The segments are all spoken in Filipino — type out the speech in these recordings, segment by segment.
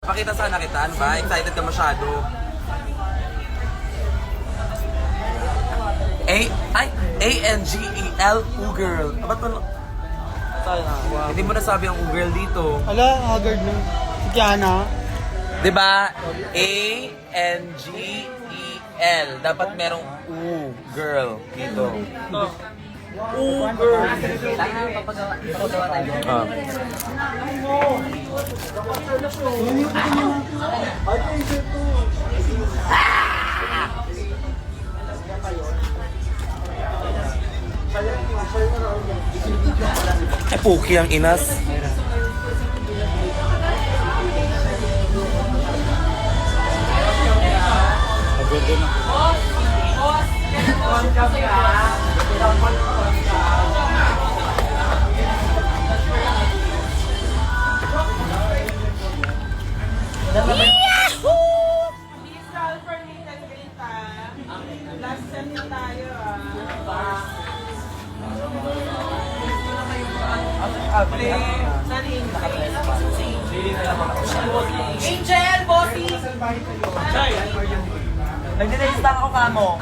Pakita sana kita, ano ba? Excited ka masyado. A-N-G-E-L, U-Girl. Ba't mo... Hindi mo nasabi ang U-Girl dito. Ala, haggard na. Si Kiana. Diba? A-N-G-E-L. Dapat merong U-Girl dito. U-Girl. Ay, puki ang inas. Last time na tayo Angel, bossy! Nagdinayistang ako ka mo.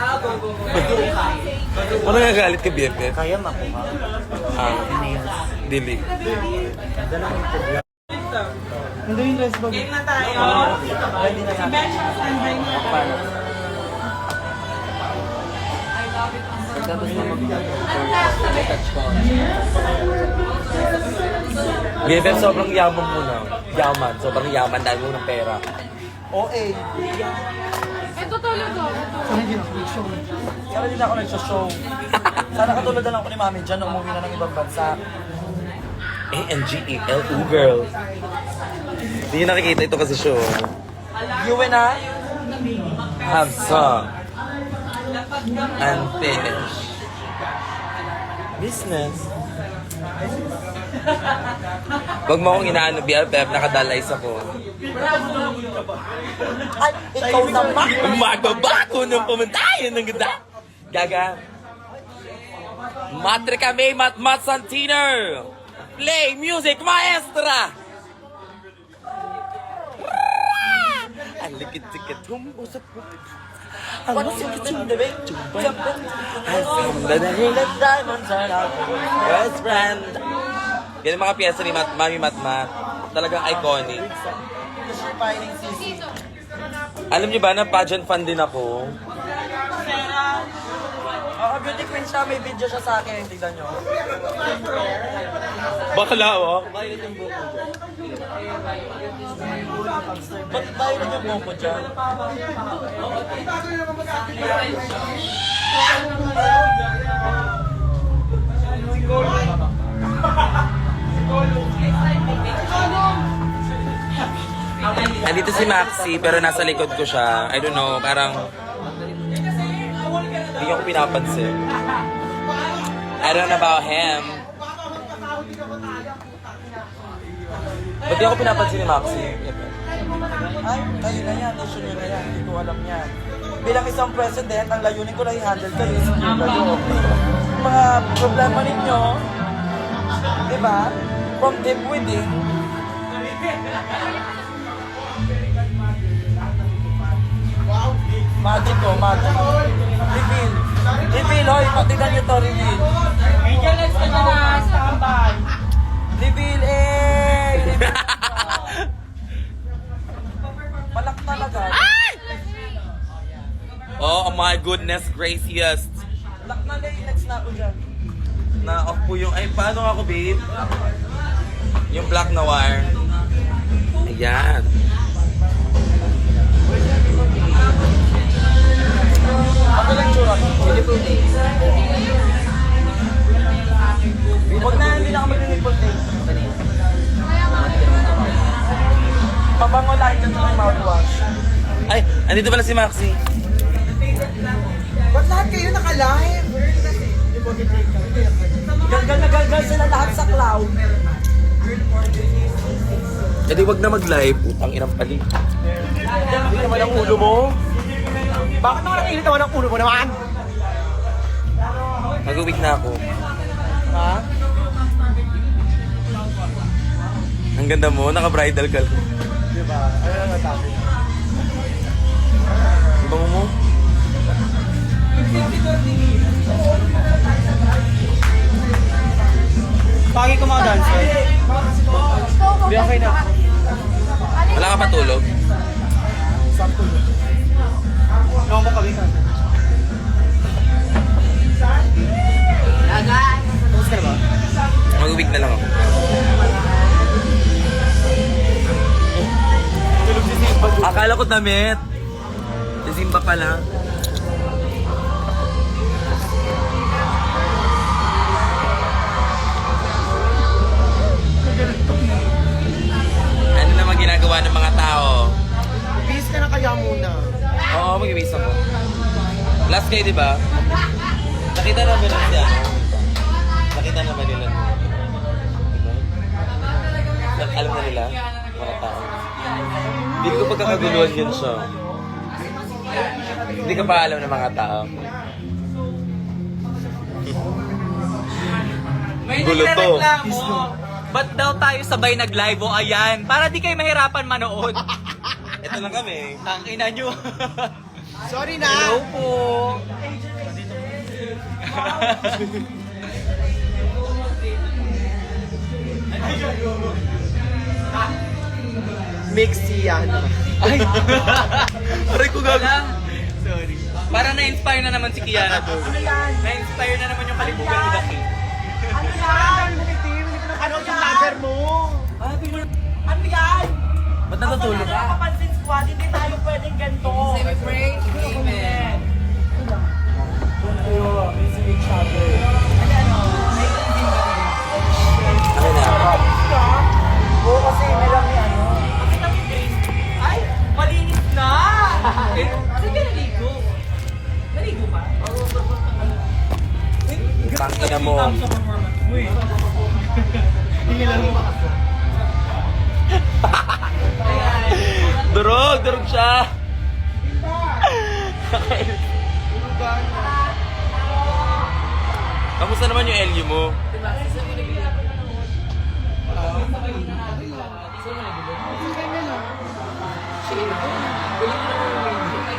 Ano nagagalit ka, BFF? Kaya makuha. Dili. Hindi yung dress bag. Game na tayo. Si Bench, standby na. BFF, sobrang yaman mo na. Yaman. Sobrang yaman dahil mo ng pera. OA. Ito talaga. Sana hindi ako nag-show. Sana hindi ako nag-show. Sana katulad na lang ako ni Mami dyan na umuwi na ng ibang bansa. A-N-G-E-L, U-Girl. Hindi nyo nakikita ito kasi show. You and I? Have some. Unfinished. Business. Huwag mo akong inaano, BFF, nakadalays ako. Ay, ikaw naman! Magbabago nung pumuntayan ng ganda. Gaga. Matre kami, Mat Santino. Play music, maestra. Alikit-tikit, humusap po. Ano si Kitchen the Big? I found the diamonds are our best friend. Yan ang mga piyesa ni Mami Matmat. Talagang iconic. Fighting Sisi. Alam niyo ba na pageant fan din ako? Oo, beauty queen siya. May video siya sa akin. Tignan nyo. Bakla oh. Ba't tayo rin yung buko dyan? Nandito si Maxi pero nasa likod ko siya. I don't know, parang hindi ko pinapansin. I don't know about him. Ba't di ako pinapansin ni Maxi? Ay, kayo na yan. Issue nyo na yan. Hindi ko alam yan. Bilang isang president, ang layunin ko na i-handle kayo. Secure kayo. Mga problema ninyo, di ba? From deep within, magic ko, magic. Reveal. Reveal, hoy. Patignan nyo to, reveal. Angel, next ka na. Standby. Reveal, eh! Reveal. Malak talaga. Oh my goodness gracious. Malak na lang, next na ako dyan. Na-off po yung... Ay, paano ako, babe? Yung black na wire. Ayan. Ano lang tsura? Huwag na, hindi na ka mag-nipple tape. Pabango lang dyan sa may mouthwash. Ay, andito pala si Maxi. Ba't lahat kayo naka-live? Galgal na galgal sila lahat sa cloud. Kasi wag na mag-live. Utang inang pali. Hindi naman ang ulo mo. Bakit naman ang init naman ang ulo mo naman? Mag-uwig na ako. Ha? Ang ganda mo, naka-bridal ka. Diba? Ano ang atake? Iba mo? Pagi ko mga dancer. Di okay na. Wala ka patulog? Sakto. Ano mo kami ka? Tapos ka na ba? Mag-week na lang ako. Tulog si Simba. Akala ko damit. Si Simba pala. Ano naman ginagawa ng mga tao? Bis ka na kaya muna. Oo, mag-ibig ako. Last kayo, di ba? Nakita na ba nun siya? Nakita na ba nila? Alam na nila? Mga tao. Hindi ko pagkakaguluhan yun siya. Hindi ka pa alam ng mga tao. May Gulo to. nagre-reklamo. Ba't daw tayo sabay nag-live o ayan? Para di kayo mahirapan manood. Ito lang kami. Ang ina nyo. Sorry na. Hello po. Mixy yan. Ay. Aray ko gago. Sorry. Para na-inspire na naman si Kiana doon. Na-inspire na naman yung kalibugan ni Daki. Ano yung number mo? Ano yan? Ba't natutulog? Wala kapansin squad, hindi tayo pwedeng ganito. Pray, amen. Missing each other. Ano na? Oo, kasi meron ni ano. Pakita mo din. Ay, malinis na! Kasi ka naligo. Naligo ka? Tangina mo. Durog siya. Kamusta naman yung LU mo?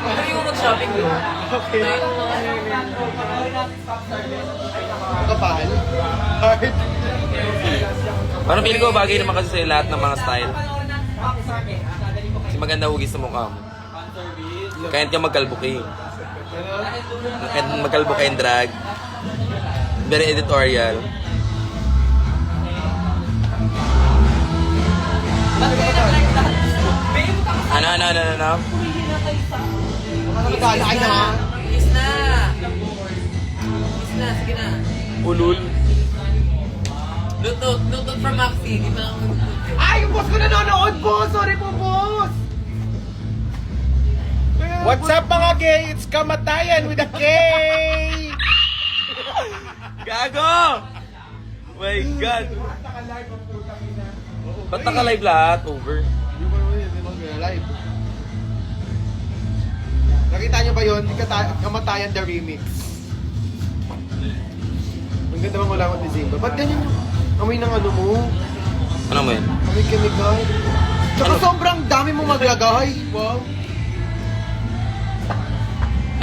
Ano yung mag-shopping doon? Okay. Kapal. Hard. Parang feeling ko bagay naman kasi sa lahat ng mga style. Kasi maganda hugis sa mukha mo. Kahit ka magkalbuki. Kahit magkalbuki and drag. Very editorial. Ano? Ay na. Is na, sige na. Ulul. Lutot from Maxi, di ba ako mag-lutot? Ay, yung boss ko nanonood po! Sorry po, boss! What's up mga gay? It's Kamatayan with a K! Gago! My God! Ba't naka-live lahat? Over. Hindi ko naman live. Nakita nyo ba yun? Kamatayan the remix. Ang ganda bang wala akong December. Ba't ganyan yung amoy ng ano mo? Ano mo yun? Amoy chemical. Tsaka sobrang dami mo maglagay. Wow.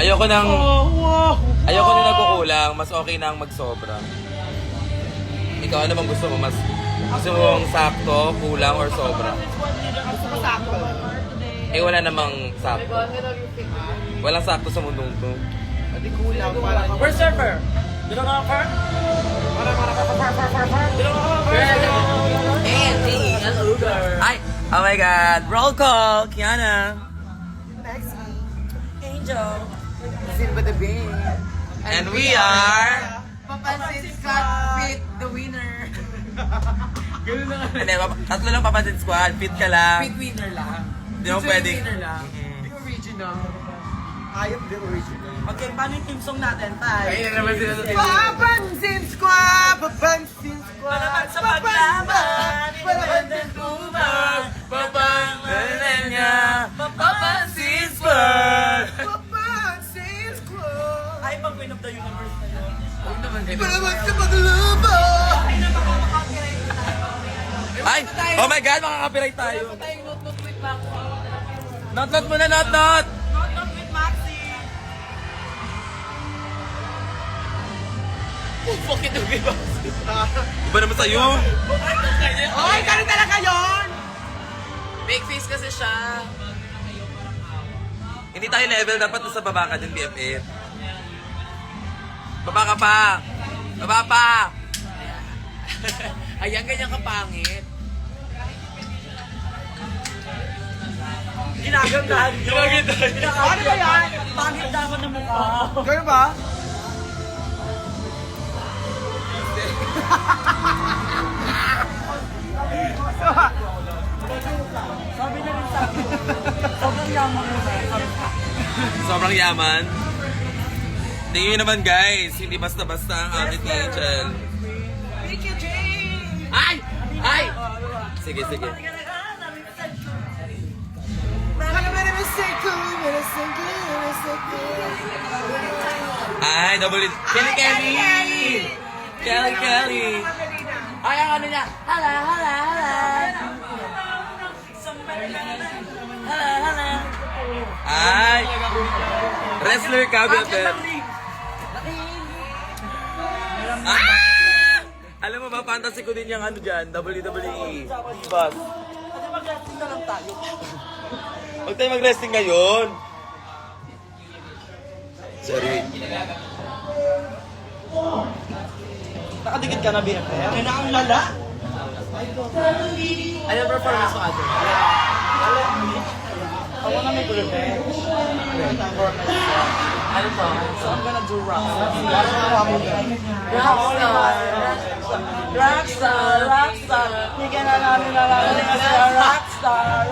Ayoko nang... wow. Ayoko na nagkukulang. Mas okay na ang magsobra. Ikaw, ano bang gusto mo? Mas gusto mong sakto, kulang, or sobra? Gusto ko sakto. Eh, wala namang sakto. Walang sakto sa mundong to. Pati kulang. Para ka. Where's surfer? Dito ka ka? Ay! Oh my God! Roll call! Kiana! Angel. Silva the Bay. And we are... Papansin Scott with the winner. Hindi, tatlo lang papansin squad. Fit ka lang. Big winner lang. Hindi mo pwedeng... Winner lang. The original. I am the original. Okay, paano yung team song natin? Tayo. Ayun na naman sila sa Papansin squad! Papansin squad! Palaban sa paglaban, independent woman, Papansin niya. papansin Squad! Papansin squad! Ay, pang Queen of the Universe na yun. Palaban sa paglaban! Ay, na makaka-copyright tayo. Ay! Oh my God! Makaka-copyright tayo! Tayong notebook with Not muna, not! Not with Maxi. Bakit yung iba? Iba naman sa'yo. Ay, ganun talaga yun! Big face kasi siya. Hindi tayo level, dapat nasa baba ka din, BFF. Baba ka pa! Baba pa! Ayan, ganyan kapangit. Ginagandahan nyo. Ano ba yan? Pangit dapat na mukha. Ganun ba? Sabi niya rin sa akin, sobrang yaman mo na. Sobrang yaman. Tingnan nyo naman guys, hindi basta-basta ang outfit ni Angel. Thank you, Jay! Ay! Ay! Sige, sige. Ay, double it. Kelly! Kelly! Ay, ang ano niya? Hala, hala, hala. Hala, hala. Ay! Wrestler ka, BFF. Ah! Alam mo ba, fantasy ko din yung ano dyan, WWE. Boss. Kasi mag-wrestling na lang tayo. Huwag tayo mag-wrestling ngayon. Sorry. Nakadikit ka na, BFF. Kaya na ang lala. Ano ang performance mo, Ate? I wanna make revenge. Ano to? So I'm gonna do rock. Rockstar. Hindi na namin nalalaman kasi rockstar.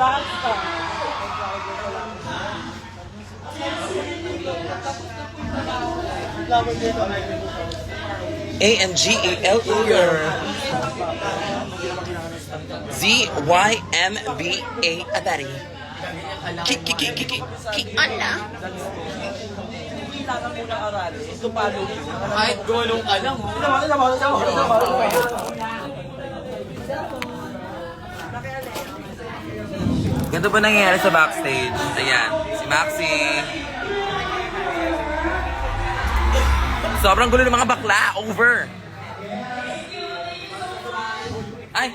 A-N-G-E-L-E Z-Y-M-B-A Abari. Ki. Ala. Kailangan mo na aralin. Ito palo. Kahit gulong ka lang, oh. Ganito ba nangyayari sa backstage? Ayan, si Maxi. Sobrang gulo ng mga bakla. Over. Ay.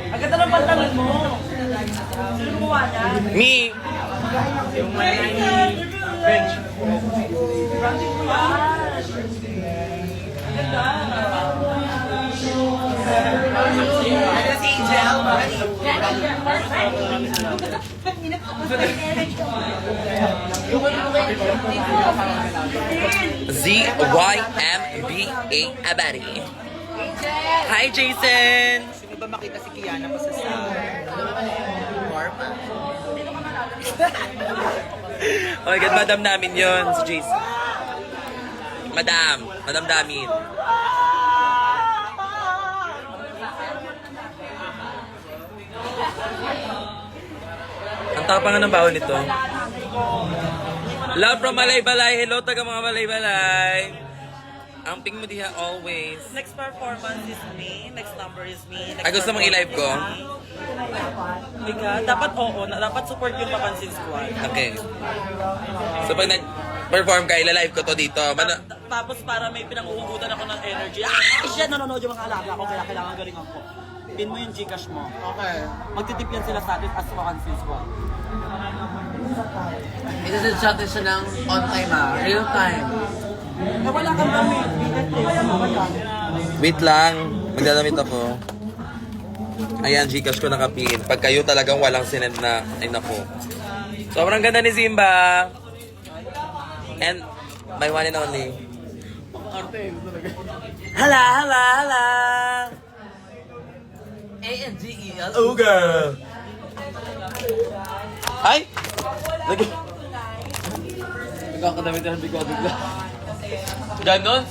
Ang ganda ng pantalon mo. Sino gumawa niya? Me. Bench. Branding mo yan. Ang ganda. Si Angel. Z-Y-M-B-A Abari. Hi, Jason. Sino ba makita si Kiana pa sa Oh my God, madam namin yun, si Jason. Madam namin. Ang tapangan ng baon nito. Love from Balay-Balay. Hello, taga mga Balay-Balay. Ang ping mo diha always. Next performance is me. Next number is me. Next Ay, gusto mong i-live ko? Ika, dapat oo. Dapat support yung Papansin Squad. Okay. So pag nag-perform ka, ila-live ko to dito. Tapos para may pinanguhugutan ako ng energy. Shit! Nanonood yung mga alaga ko kaya kailangan galingan ko. Pin mo yung Gcash mo. Okay. Magtitip yan sila sa atin as Papansin Squad. Isa-shot siya ng on time, real time. Eh wala kang damit. Kaya mo ba yan? Wait lang. Magdadamit ako. Ayan, Gcash ko nakapin. Pag kayo talagang walang sinend na, ay naku. Sobrang ganda ni Zimba. And my one and only. Hala. A-N-G-E-L. Oh, girl. Ay! Nagkakadamit na ng bigla. Ganon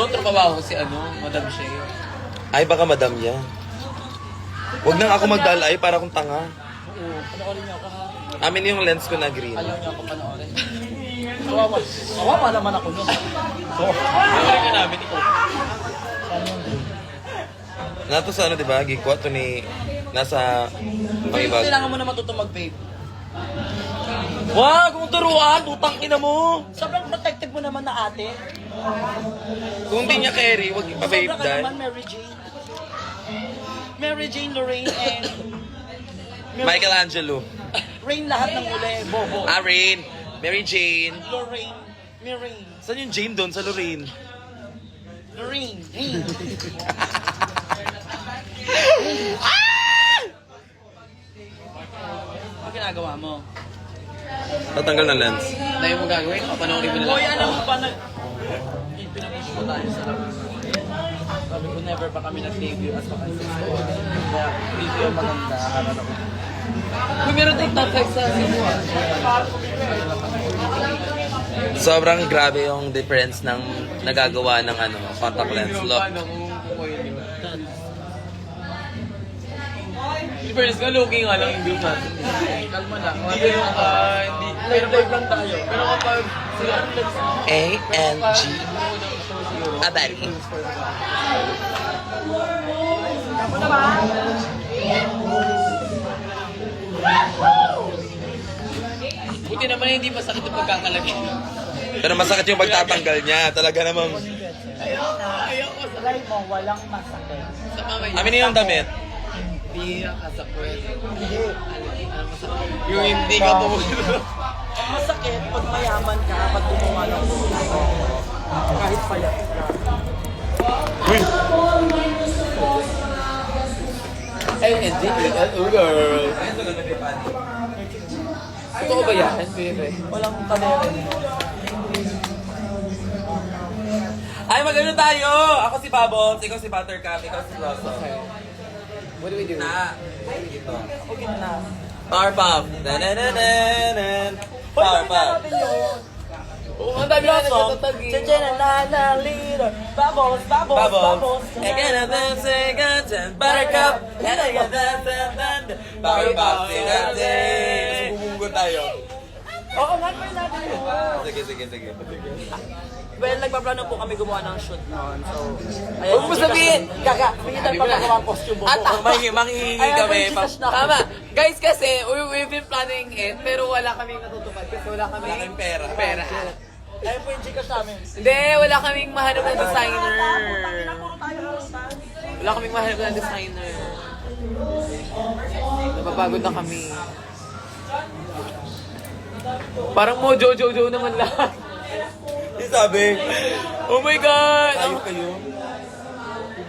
trabaho si Madam Shay. Ay, baka madam yan. Huwag nang ako magdalay para akong tanga. Oo, panoorin niyo ako ha. Amin yung lens ko na green. Ayaw niya ako panoorin. Kawawa. Kawawa naman ako nun. Memory ka namin, ikaw. Nato sa ano, di ba? Gikwa to ni... Nasa... Pangibag. Kailangan mo na matuto mag-vape. Wag! Kung turuan! Tutang ina mo! Sobrang protective mo naman na ate. Kung di niya carry, wag ipa-vape Sobra ka dahil. naman, Mary Jane. Mary Jane, Lorraine, and... Michelangelo. Rain lahat ng uli. Bobo. Rain. Mary Jane. Lorraine. Lorraine. Saan yung Jane doon? Sa Lorraine. Lorraine. Rain. Ano ginagawa mo? Tatanggal ng lens. Dahil mo gagawin, papanoorin mo na lang. Hoy, alam mo ba na... Pinag-issue ko tayo sa labas. Sabi ko, never pa kami nag-debut as a consistent. Kaya, dito yung maganda. Harap ako. Kung meron tayong top 5 sa Cebu, Sobrang grabe yung difference ng nagagawa ng ano, contact lens. Look. paano kung kukuha yun? Difference ka, looking nga lang yung group natin. Kalma lang. Hindi yung, hindi. Live lang tayo. Pero kapag sila ang A-N-G. Abari. buti naman hindi masakit yung pagkakalagay. Pero masakit yung pagtatanggal niya. Talaga namang... Live mo, walang masakit. Sa mamaya. Amin yung damit. Hindi ka sa pwede. Yung hindi ka pumunta. Masakit pag mayaman ka, pag gumawa ng buhay. Kahit payat ka. Ay, hindi. Girl. Totoo ba yan, baby? Walang kadere. Ay, magano tayo! Ako si Bubbles, ikaw si Buttercup, ikaw si Blossom. What do we do? Na. Dito. Ako gitna. Powerpuff. Da-da-da-da-da. Powerpuff. Oo, ang dami na nagtatagi. Leader. Bubbles, bubbles, Bubbles. bubbles. Again, and then second, and Buttercup. And again, then Powerpuff. Sinate. Sumugot tayo. Oo, nga pa natin yun. Sige. Well, nagpaplano po kami gumawa ng shoot noon. So, Huwag mo sabihin! Gaga, pinitay pa magawa ang costume mo. At Manghihingi kami. Tama. Guys, kasi we've been planning it, pero wala kaming natutupad kasi wala kaming pera. Ayun po yung Gcash namin. Hindi, wala kaming mahanap ng designer. Wala kaming mahanap ng designer. Napapagod na kami. Parang mo Jojo naman lahat. Yung sabi, Oh my God! ayos kayo.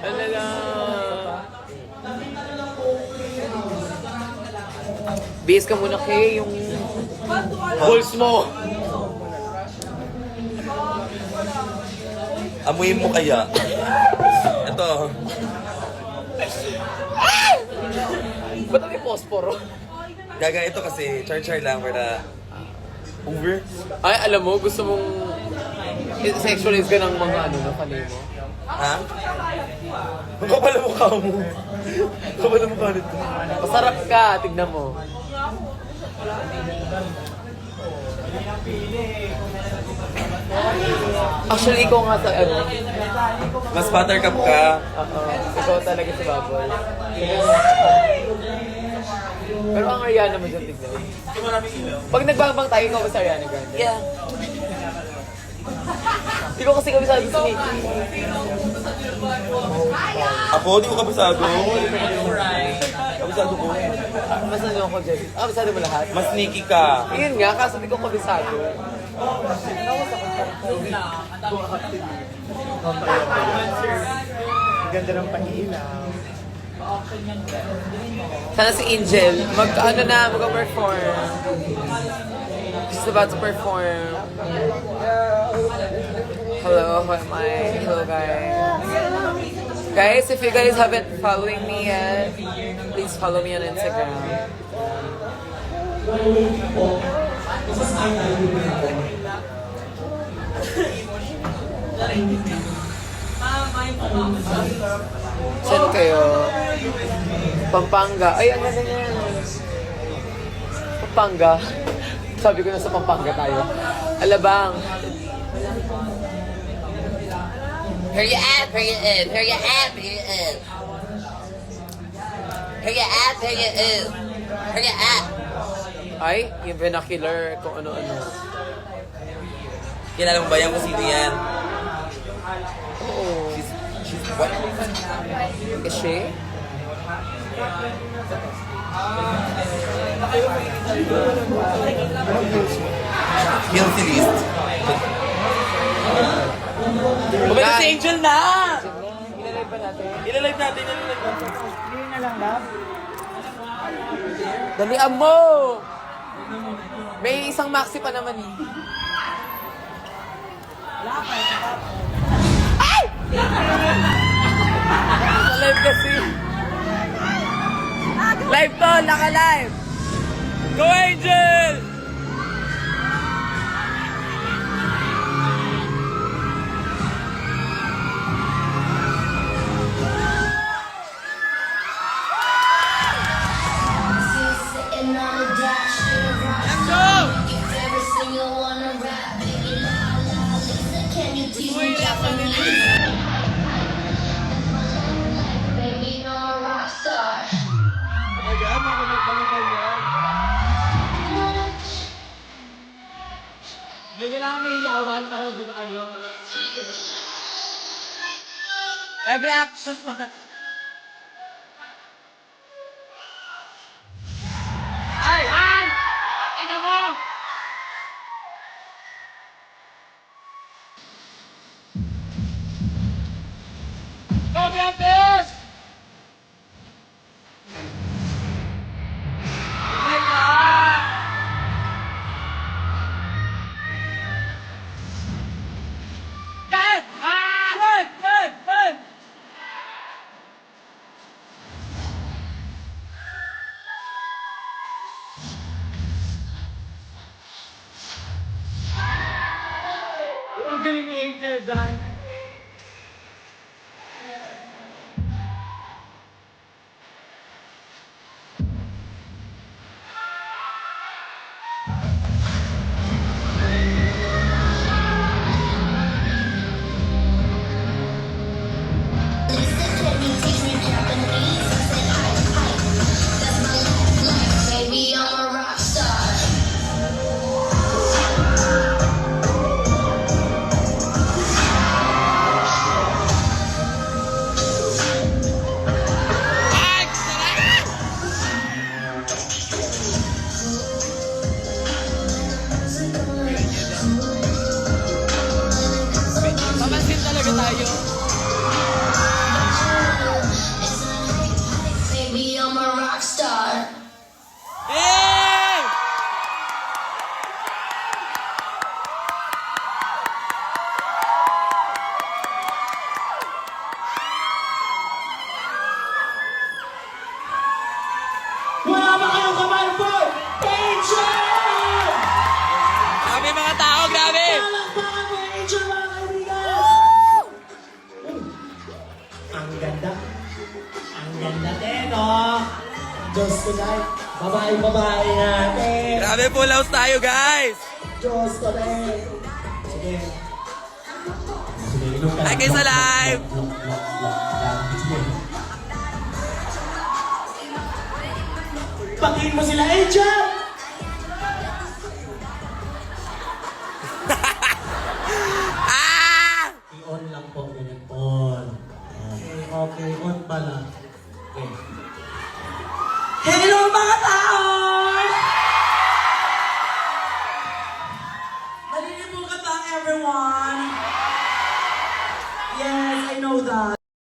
Ano lang. Base ka muna kay yung balls mo. Amuyin mo kaya. Ito. Ba't may posporo? Gaga ito kasi, char-char lang for the over. Ay, alam mo, gusto mong sexualize ka ng mga ano, ng kanay mo. Ha? Ang kapal ang mukha mo. Kapal ang mukha nito. Masarap ka, tignan mo. Actually, ikaw nga sa ano. Mas buttercup ka. Ikaw talaga si Baboy. Pero ang Ariana mo dyan, tignan. Pag nagbangbang tayo, ikaw ba si Ariana Grande? Yeah. Di ko kasi kabisado si Nikki. Ako, di ko kabisado. Kabisado ko. Mas ano ako dyan? Kabisado mo lahat? Mas sneaky ka. Yun nga, kaso di ko kabisado. Ganda ng pag-iilaw. Sana si Angel, mag-perform. She's about to perform. Hello, who am I? Hello, guys. Guys, if you guys haven't following me yet, please follow me on Instagram. Saan kayo? Pampanga. Ay, ang ganda niyan. Pampanga. Sabi ko na sa Pampanga tayo. Alabang. Here you at, here you in, here you at, here you in. Here you at, here you in. Here you at. Ay, yung vernacular, kung ano-ano. Kilala mo ba yan kung sino yan? Oo. She's what? Kasi? Guilty list. Kumita si Angel na! Inalive ba natin? Ilalive natin, ilalive natin. Dalian mo! May isang maxi pa naman eh. Ay! Sa live kasi. Live to, naka-live. Go Angel! Sitting on the dash of the rock. Let's go! If every single one to rap, baby, la la, Lisa, can you teach me Japanese? Baby, you're a rock star. Every action mo. Ay! Ay! Ina mo! Go, Beatrice! Oh my God! Ted! Ah! Ted! Ted! Ted! Ang galing ni Angel, Dan. Lisa, can you teach me Japanese? I said, hi, hi. That's my life. Baby, I'm a rock star. Pamansin talaga tayo. Baby, I'm a rock star. Yay! Wala ba kayong kamay for Angel? Grabe mga tao, grabe! Palakpakan mo yung Angel, mga kaibigan! Ang ganda. Ang ganda din, oh. Diyos ko dahil. Babae natin. Grabe full house tayo, guys! Diyos ko dahil. Sige. Sige, inom ka Hi lang. kayo sa live! Sige. Patiin mo sila, Angel! Ah! I-on lang po, ganyan. On. Okay, on pala. Okay. Hello mga tao! Nalilimutan ba everyone? Yes, I know that.